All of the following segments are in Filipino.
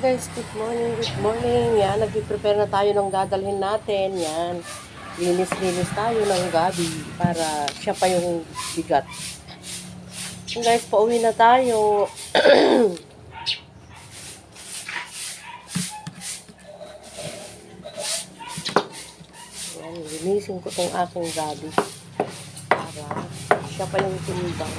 Guys, good morning, good morning. Yan, nag-prepare na tayo ng dadalhin natin. Yan, linis-linis tayo ng gabi para siya pa yung bigat. Yan guys, pauwi na tayo. Yan, linisin ko tong aking gabi para siya pa yung timbang.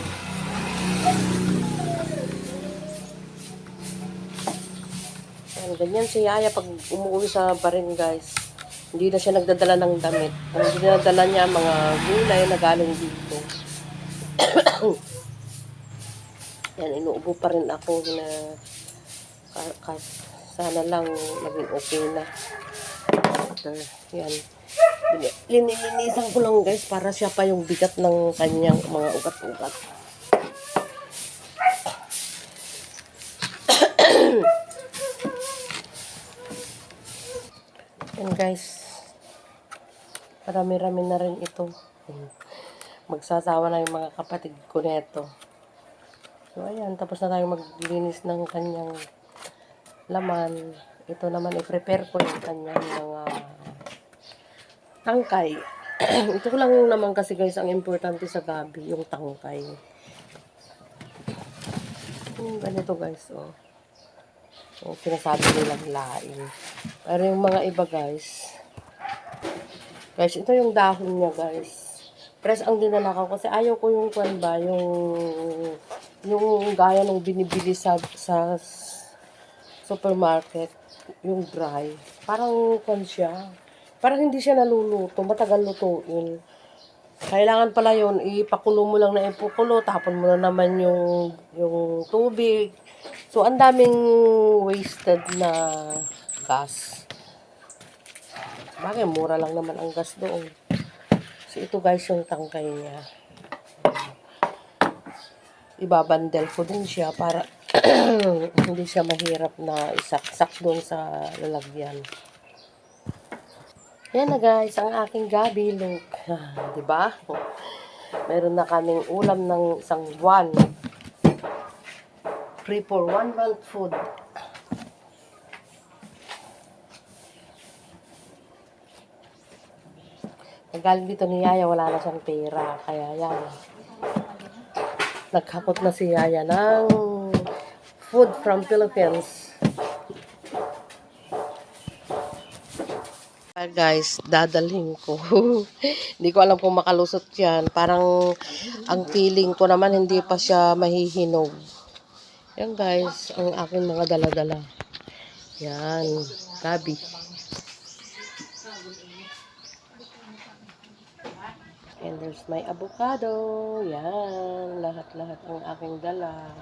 Yan, ganyan si Yaya pag umuwi sa barin guys. Hindi na siya nagdadala ng damit. Ang dinadala niya mga gulay na galing dito. Yan, inuubo pa rin ako na sana lang maging okay na. Yan. Lininisan ko lang guys para siya pa yung bigat ng kanyang mga ugat-ugat. Yan guys. Marami-rami na rin ito. Magsasawa na yung mga kapatid ko neto. So ayan, tapos na tayo maglinis ng kanyang laman. Ito naman i-prepare ko yung kanyang mga tangkay. Ito lang naman kasi guys ang importante sa gabi, yung tangkay. Yung ganito guys, oh. Yung sinasabi nilang laing. Pero yung mga iba guys, ito yung dahon niya guys. Press ang dinala ko kasi ayaw ko yung kwan ba, yung gaya ng binibili sa supermarket, yung dry. Parang kwan siya. Parang hindi siya naluluto, matagal lutuin. Kailangan pala yun, ipakulo mo lang na ipakulo, tapon mo na naman yung tubig. So, ang daming wasted na gas. Bagay, mura lang naman ang gas doon. So, ito guys yung tangkay niya. Ibabandel ko din siya para hindi siya mahirap na isaksak doon sa lalagyan. Yan na guys, ang aking gabi look. Diba? Meron na kaming ulam ng isang buwan. Free for 1 month food. Galing dito ni Yaya, wala na siyang pera. Kaya yan. Naghakot na si Yaya ng food from Philippines. Guys, dadalhin ko. Hindi ko alam kung makalusot yan. Parang ang feeling ko naman hindi pa siya mahihinog. Yan guys, ang aking mga dala-dala. Yan, gabi. And there's my avocado. Yan, lahat-lahat ang aking dala.